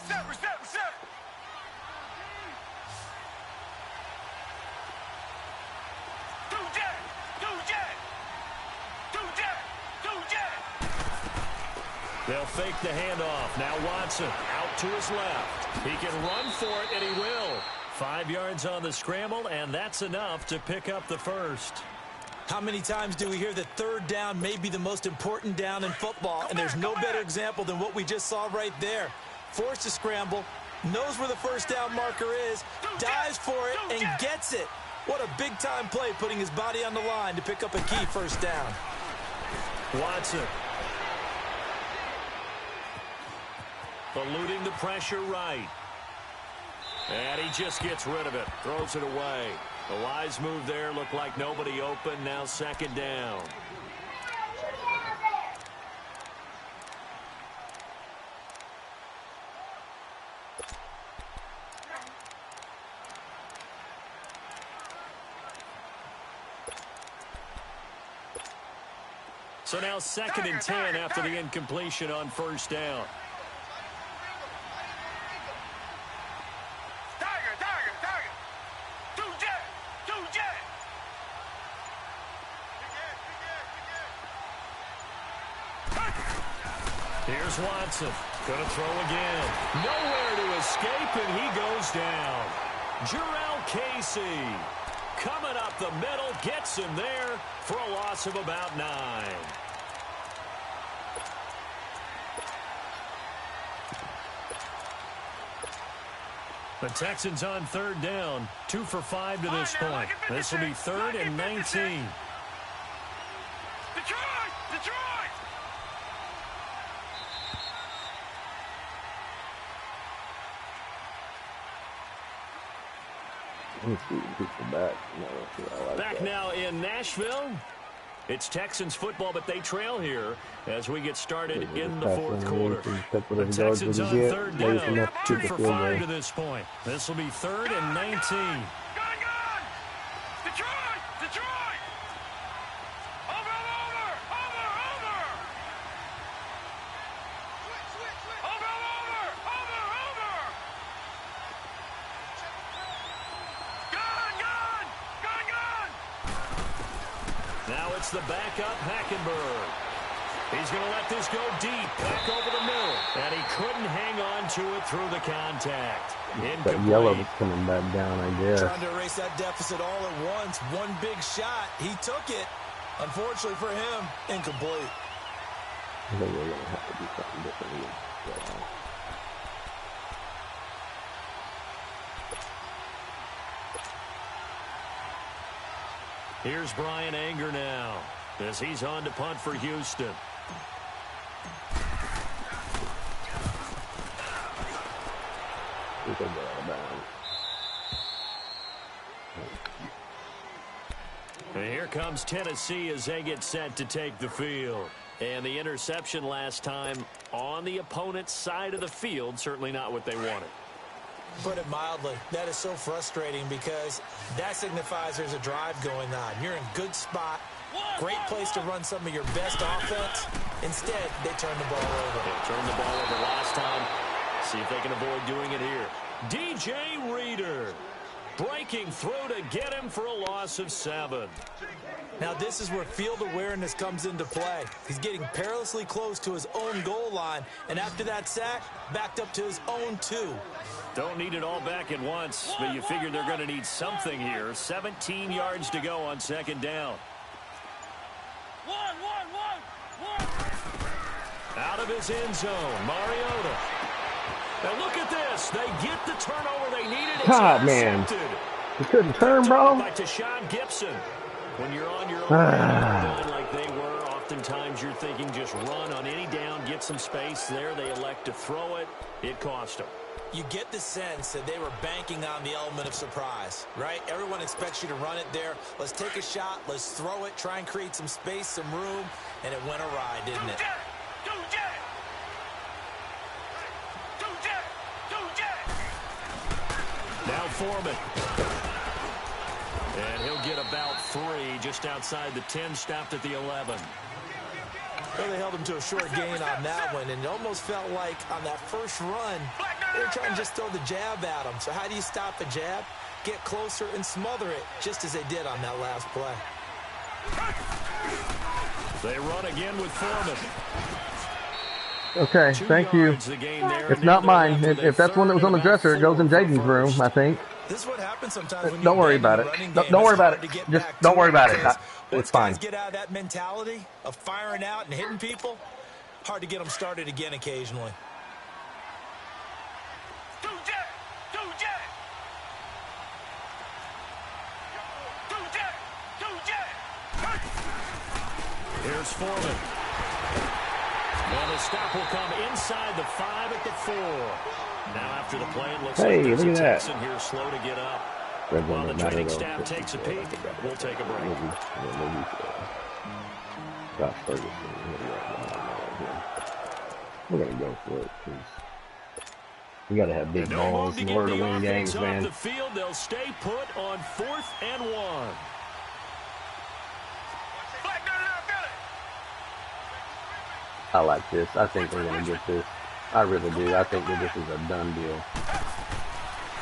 [SPEAKER 4] Reset, reset, reset. Do jet, do jet, do jet, do jet.
[SPEAKER 1] They'll fake the handoff. Now Watson out to his left. He can run for it, and he will. 5 yards on the scramble, and that's enough to pick up the first.
[SPEAKER 3] How many times do we hear that third down may be the most important down in football, and there's no better example than what we just saw right there. Forced to scramble, knows where the first down marker is, dives for it, and gets it. What a big-time play, putting his body on the line to pick up a key first down.
[SPEAKER 1] Watson. Eluding the pressure right. And he just gets rid of it. Throws it away. The wise move there. Looked like nobody open. Now second down. So now second and 10 after the incompletion on first down. Here's Watson. Gonna throw again. Nowhere to escape, and he goes down. Jarrell Casey coming up the middle, gets him there for a loss of about 9. The Texans on third down. 2 for 5 to this point. This will be 3rd and 19. Back now in Nashville. It's Texans football, but they trail here as we get started in the fourth quarter. The Texans on third down, 2 for 5 to this point. This will be 3rd and 19. The backup, Hackenberg. He's going to let this go deep, back over the middle. And he couldn't hang on to it through the contact.
[SPEAKER 2] That yellow is coming back down, I guess.
[SPEAKER 3] Trying to erase that deficit all at once. One big shot. He took it. Unfortunately for him, incomplete.
[SPEAKER 2] I think we're going to have to do something different.
[SPEAKER 1] Here's Brian Anger now as he's on to punt for Houston. And here comes Tennessee as they get set to take the field. And the interception last time on the opponent's side of the field, certainly not what they wanted.
[SPEAKER 3] Put it mildly, that is so frustrating because that signifies there's a drive going on. You're in good spot, great place to run some of your best offense. Instead, they turn the ball over.
[SPEAKER 1] They turned the ball over last time. See if they can avoid doing it here. DJ Reader breaking through to get him for a loss of 7.
[SPEAKER 3] Now this is where field awareness comes into play. He's getting perilously close to his own goal line, and after that sack, backed up to his own 2.
[SPEAKER 1] Don't need it all back at once, but you figure they're going to need something here. 17 yards to go on second down. Out of his end zone, Mariota. And look at this. They get the turnover they needed. It's
[SPEAKER 2] God, man. You couldn't turn, bro.
[SPEAKER 1] By Tashawn Gibson. When you're on your own like they were, oftentimes you're thinking just run on any down, get some space there. They elect to throw it. It cost them.
[SPEAKER 3] You get the sense that they were banking on the element of surprise, right? Everyone expects you to run it there. Let's take a shot. Let's throw it. Try and create some space, some room. And it went awry, didn't it?
[SPEAKER 1] Now Foreman. And he'll get about 3 just outside the 10, stopped at the 11.
[SPEAKER 3] Well, they held him to a short gain on that one, and it almost felt like on that first run, They're trying to just throw the jab at him. So how do you stop a jab? Get closer and smother it, just as they did on that last play.
[SPEAKER 1] They run again with Foreman.
[SPEAKER 2] Okay, thank you. It's not mine. If that's one that was on the dresser, it goes in Jaden's room, I think.
[SPEAKER 3] This is what happens sometimes when
[SPEAKER 2] don't worry about it. Don't worry about it. Just don't worry about it. It's fine.
[SPEAKER 3] Once guys get out of that mentality of firing out and hitting people, hard to get them started again occasionally.
[SPEAKER 1] Here's Foreman. And the stop will come inside the 5 at the 4. Now after the play, it looks like there's a Texan here slow to get up. While the training staff takes a peek, we'll take a break.
[SPEAKER 2] We're going to go for it, because we got to have big balls in order to win games, man.
[SPEAKER 1] The field, they'll stay put on 4th and 1.
[SPEAKER 2] I like this. I think we're going to get this. I really do. I think that this is a done deal.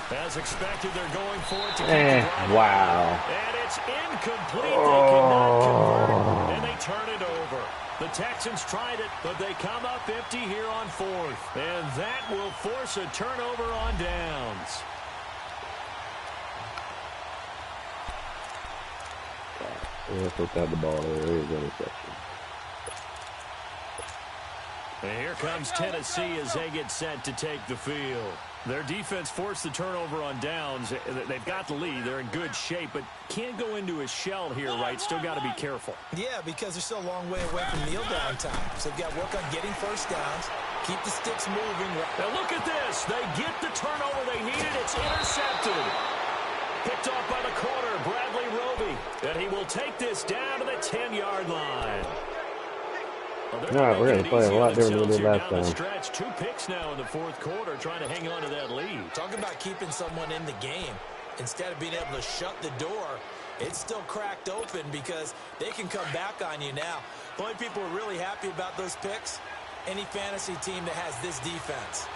[SPEAKER 1] As expected, they're going for it to keep the drive.
[SPEAKER 2] Wow.
[SPEAKER 1] And it's incomplete. They cannot convert, and they turn it over. The Texans tried it, but they come up empty here on 4th. And that will force a turnover on downs.
[SPEAKER 2] Let's look at the ball there. There's an interception.
[SPEAKER 1] And here comes Tennessee as they get set to take the field. Their defense forced the turnover on downs. They've got the lead. They're in good shape, but can't go into a shell here, right? Still got to be careful.
[SPEAKER 3] Yeah, because they're still a long way away from kneel down time. So they've got to work on getting first downs, keep the sticks moving.
[SPEAKER 1] Now look at this. They get the turnover they needed. It's intercepted. Picked off by the corner, Bradley Roby. And he will take this down to the 10-yard line.
[SPEAKER 2] All right, we're going to play a lot different than we did last time.
[SPEAKER 1] Stretch. 2 picks now in the 4th quarter, trying to hang on to that lead.
[SPEAKER 3] Talking about keeping someone in the game. Instead of being able to shut the door, it's still cracked open because they can come back on you now. The only people who are really happy about those picks, any fantasy team that has this defense.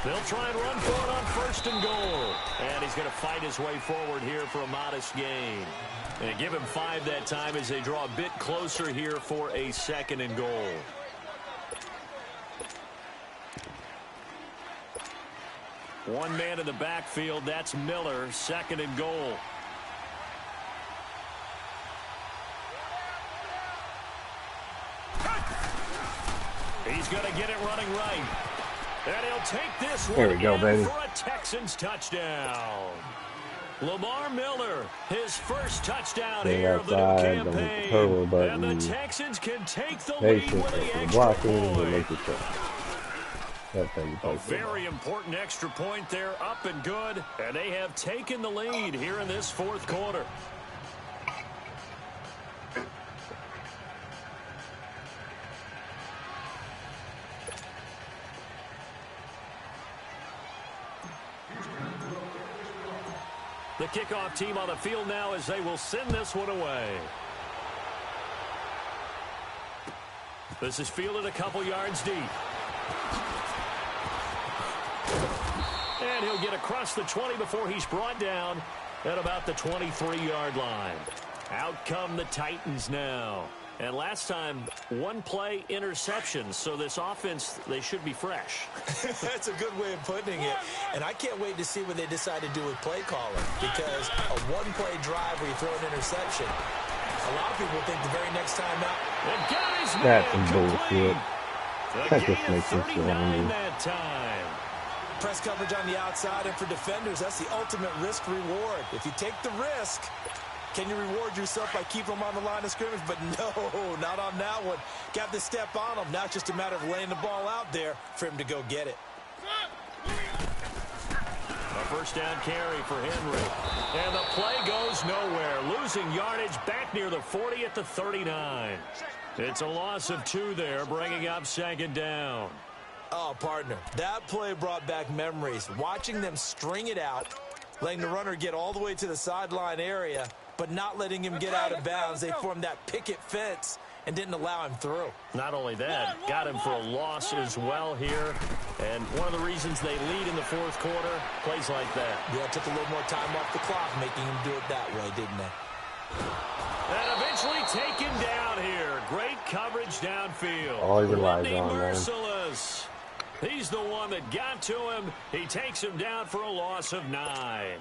[SPEAKER 1] They'll try and run for it on 1st and goal. And he's going to fight his way forward here for a modest gain. And give him 5 that time as they draw a bit closer here for a 2nd and goal. One man in the backfield, that's Miller, 2nd and goal. He's going to get it running right. And he'll take this one in for a Texans touchdown. Lamar Miller, his first touchdown here of the new campaign. And the Texans can take the lead with the extra point. A very important extra point there, up and good. And they have taken the lead here in this 4th quarter. The kickoff team on the field now as they will send this one away. This is fielded a couple yards deep. And he'll get across the 20 before he's brought down at about the 23-yard line. Out come the Titans now. And last time, 1-play interception. So this offense, they should be fresh.
[SPEAKER 3] That's a good way of putting it. And I can't wait to see what they decide to do with play calling. Because a 1-play drive where you throw an interception, a lot of people think the very next time out.
[SPEAKER 2] That's some bullshit. That just makes me so angry.
[SPEAKER 1] That time.
[SPEAKER 3] Press coverage on the outside, and for defenders, that's the ultimate risk-reward. If you take the risk, can you reward yourself by keeping them on the line of scrimmage? But no, not on that one. Got to step on them. Now it's just a matter of laying the ball out there for him to go get it.
[SPEAKER 1] A first down carry for Henry. And the play goes nowhere. Losing yardage back near the 40 at the 39. It's a loss of 2 there, bringing up 2nd down.
[SPEAKER 3] Oh, partner, that play brought back memories. Watching them string it out, letting the runner get all the way to the sideline area, but not letting him get out of bounds. They formed that picket fence, and didn't allow him through.
[SPEAKER 1] Not only that, got him for a loss as well here. And one of the reasons they lead in the fourth quarter, plays like that.
[SPEAKER 3] Yeah, took a little more time off the clock, making him do it that way, didn't they?
[SPEAKER 1] And eventually taken down here. Great coverage downfield.
[SPEAKER 2] All he relies
[SPEAKER 1] Whitney
[SPEAKER 2] on, man.
[SPEAKER 1] Merciless. He's the one that got to him. He takes him down for a loss of 9.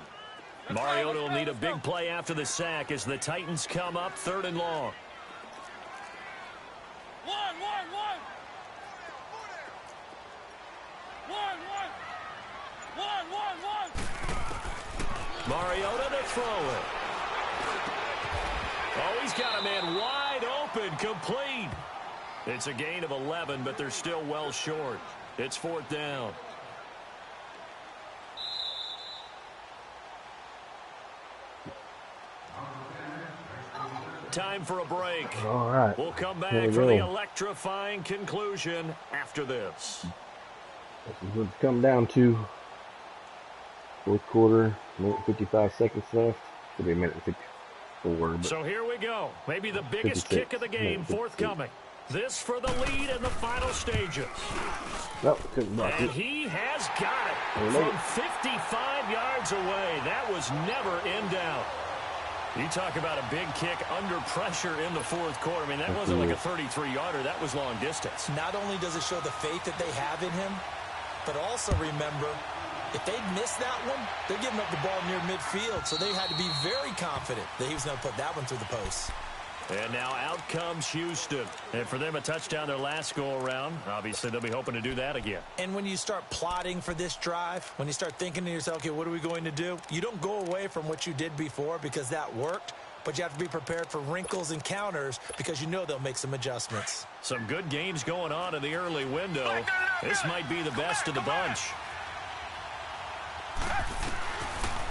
[SPEAKER 1] Mariota will need a big play after the sack as the Titans come up 3rd and long. Mariota to throw it. Oh, he's got a man wide open, complete. It's a gain of 11, but they're still well short. It's 4th down. Time for a break.
[SPEAKER 2] All right.
[SPEAKER 1] We'll come back
[SPEAKER 2] Here we
[SPEAKER 1] for the
[SPEAKER 2] go.
[SPEAKER 1] electrifying conclusion after this.
[SPEAKER 2] This is what it's come down to. Fourth quarter, minute 55 seconds left. Should be a minute 54. But
[SPEAKER 1] So here we go. Maybe the biggest
[SPEAKER 2] 56,
[SPEAKER 1] kick of the game
[SPEAKER 2] no, 56.
[SPEAKER 1] forthcoming. This for the lead in the final stages.
[SPEAKER 2] no, couldn't block
[SPEAKER 1] And
[SPEAKER 2] it.
[SPEAKER 1] he has got it
[SPEAKER 2] He made
[SPEAKER 1] from
[SPEAKER 2] it.
[SPEAKER 1] 55 yards away. That was never in doubt. You talk about a big kick under pressure in the fourth quarter. I mean, that wasn't like a 33-yarder. That was long distance.
[SPEAKER 3] Not only does it show the faith that they have in him, but also remember, if they'd missed that one, they're giving up the ball near midfield, so they had to be very confident that he was going to put that one through the post.
[SPEAKER 1] And now out comes Houston. And for them, a touchdown their last go-around. Obviously, they'll be hoping to do that again.
[SPEAKER 3] And when you start plotting for this drive, when you start thinking to yourself, okay, what are we going to do? You don't go away from what you did before because that worked, but you have to be prepared for wrinkles and counters because you know they'll make some adjustments.
[SPEAKER 1] Some good games going on in the early window. This might be the best of the bunch.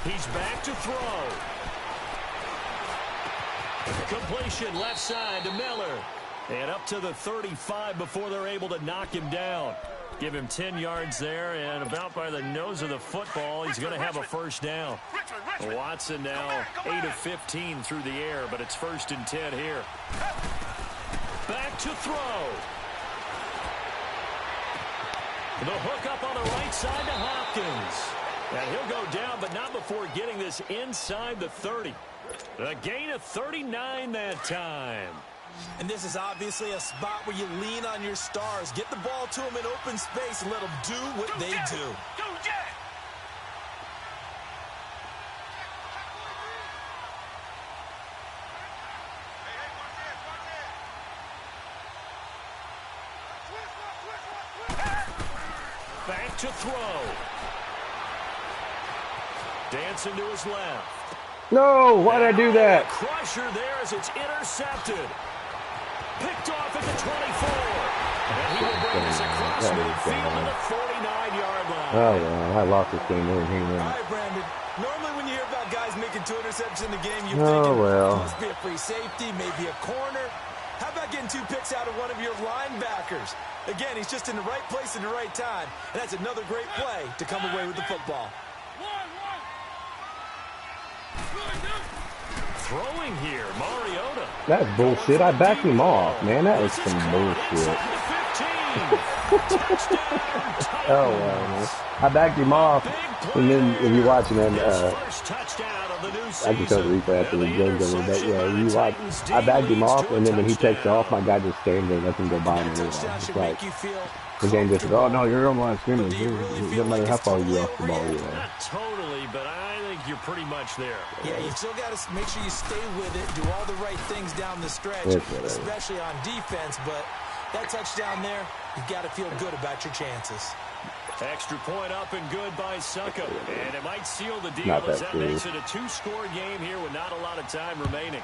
[SPEAKER 1] He's back to throw. Completion left side to Miller. And up to the 35 before they're able to knock him down. Give him 10 yards there, and about by the nose of the football, he's going to have a first down. Watson now 8 of 15 through the air, but it's 1st and 10 here. Back to throw. The hook up on the right side to Hopkins. And he'll go down, but not before getting this inside the 30. A gain of 39 that time.
[SPEAKER 3] And this is obviously a spot where you lean on your stars. Get the ball to them in open space and let them do what they do.
[SPEAKER 1] Back to throw. Dancing to his left.
[SPEAKER 2] No, why did I do that?
[SPEAKER 1] Crusher there as it's intercepted. Picked off at the 24. And he will bring us across midfield to the 49-yard line.
[SPEAKER 2] Oh, well, I lost this game. There, hang
[SPEAKER 3] All
[SPEAKER 2] on.
[SPEAKER 3] right, Brandon. Normally when you hear about guys making 2 interceptions in the game, you're
[SPEAKER 2] Oh,
[SPEAKER 3] thinking
[SPEAKER 2] well.
[SPEAKER 3] it must be a free safety, maybe a corner. How about getting 2 picks out of one of your linebackers? Again, he's just in the right place at the right time. And that's another great play to come away with the football.
[SPEAKER 1] Throwing here, Mariota.
[SPEAKER 2] That's bullshit. I backed him off, man. That was some bullshit. Oh, well, man. I backed him off. And then, if you're watching that, I just told the replay after the game's over. But, yeah, you watch. I backed him off, and then when he takes off, my guy just stands there and lets him go by me. It's like, the game just says, oh, no, you're on the line of scrimmage. It doesn't matter how far you off the ball you are.
[SPEAKER 1] Not totally, but I think you're pretty much there.
[SPEAKER 3] Yeah, you still got to make sure you stay with it, do all the right things down the stretch, especially on defense. But that touchdown there, you've got to feel good about your chances.
[SPEAKER 1] Extra point up and good by Succo. And it might seal the deal
[SPEAKER 2] Not
[SPEAKER 1] as
[SPEAKER 2] that
[SPEAKER 1] that makes it a 2-score game here with not a lot of time remaining.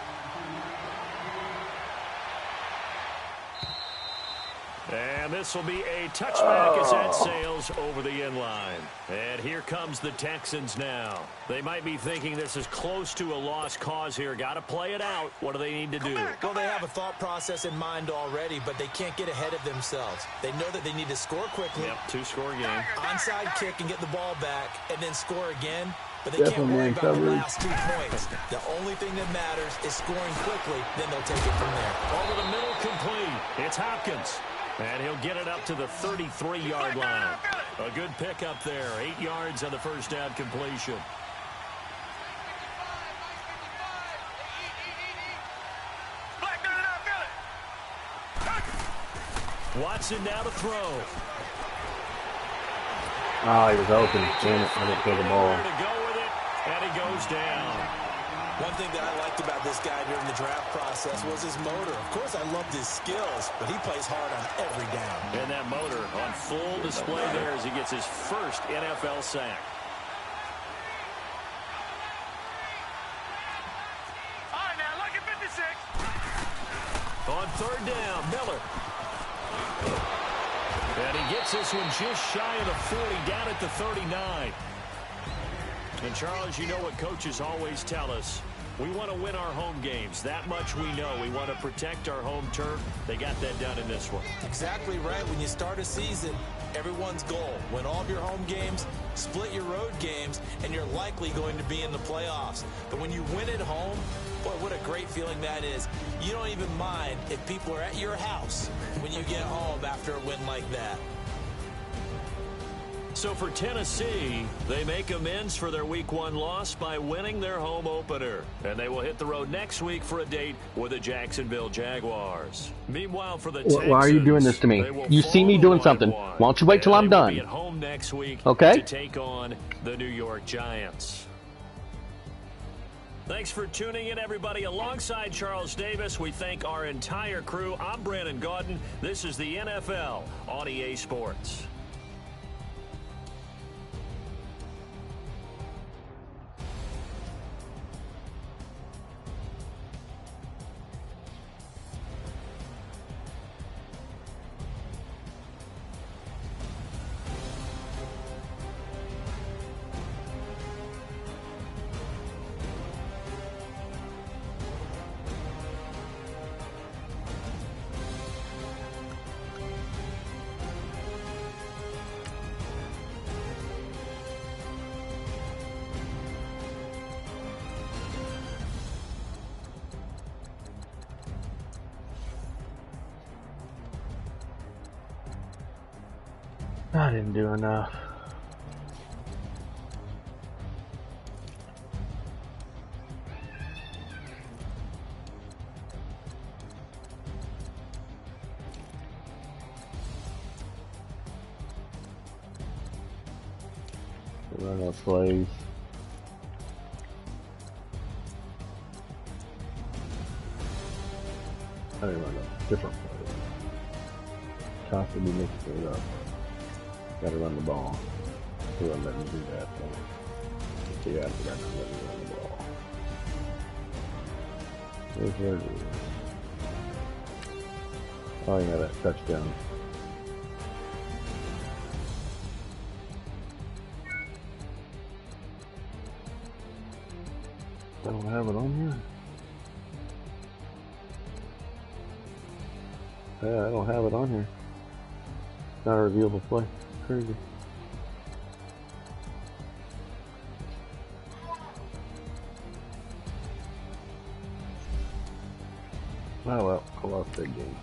[SPEAKER 1] And this will be a touchback as that sails over the inline. And here comes the Texans now. They might be thinking this is close to a lost cause here. Got to play it out. What do they need to do?
[SPEAKER 3] Well, they have a thought process in mind already, but they can't get ahead of themselves. They know that they need to score quickly.
[SPEAKER 1] Yep, 2-score game.
[SPEAKER 3] Onside kick and get the ball back, and then score again. but they can't worry
[SPEAKER 2] in
[SPEAKER 3] about the
[SPEAKER 2] coverage.
[SPEAKER 3] last 2 points. The only thing that matters is scoring quickly, then they'll take it from there.
[SPEAKER 1] Over the middle, complete. It's Hopkins. And he'll get it up to the 33-yard line. A good pickup there. 8 yards on the first down completion. Watson now to throw.
[SPEAKER 2] Oh, he was open. Damn it, I didn't throw the ball.
[SPEAKER 1] To go with it, and he goes down.
[SPEAKER 3] One thing that I liked about this guy during the draft process was his motor. Of course, I loved his skills, but he plays hard on every down.
[SPEAKER 1] And that motor on full display there as he gets his first NFL sack.
[SPEAKER 4] All right, now, look at 56.
[SPEAKER 1] On third down, Miller. And he gets this one just shy of the 40, down at the 39. And, Charles, you know what coaches always tell us. We want to win our home games. That much we know. We want to protect our home turf. They got that done in this one.
[SPEAKER 3] Exactly right. When you start a season, everyone's goal: win all of your home games, split your road games, and you're likely going to be in the playoffs. But when you win at home, boy, what a great feeling that is. You don't even mind if people are at your house when you get home after a win like that.
[SPEAKER 1] So for Tennessee, they make amends for their Week 1 loss by winning their home opener. And they will hit the road next week for a date with the Jacksonville Jaguars. Meanwhile, for the Texans,
[SPEAKER 2] why are you doing this to me? You see me doing something. Why don't you wait till I'm done?
[SPEAKER 1] Be at home next week
[SPEAKER 2] okay?
[SPEAKER 1] To take on the New York Giants. Thanks for tuning in, everybody. Alongside Charles Davis, we thank our entire crew. I'm Brandon Gaudin. This is the NFL on EA Sports.
[SPEAKER 2] I didn't do enough. Run out of plays. I didn't run a different plays. Constantly mixing it up. Gotta run the ball. He won't let me do that. So yeah, I forgot to let me run the ball. Where's where it is? Oh yeah, that touchdown. I don't have it on here. Yeah, I don't have it on here. It's not a reviewable play. Crazy. Oh well, I lost that game.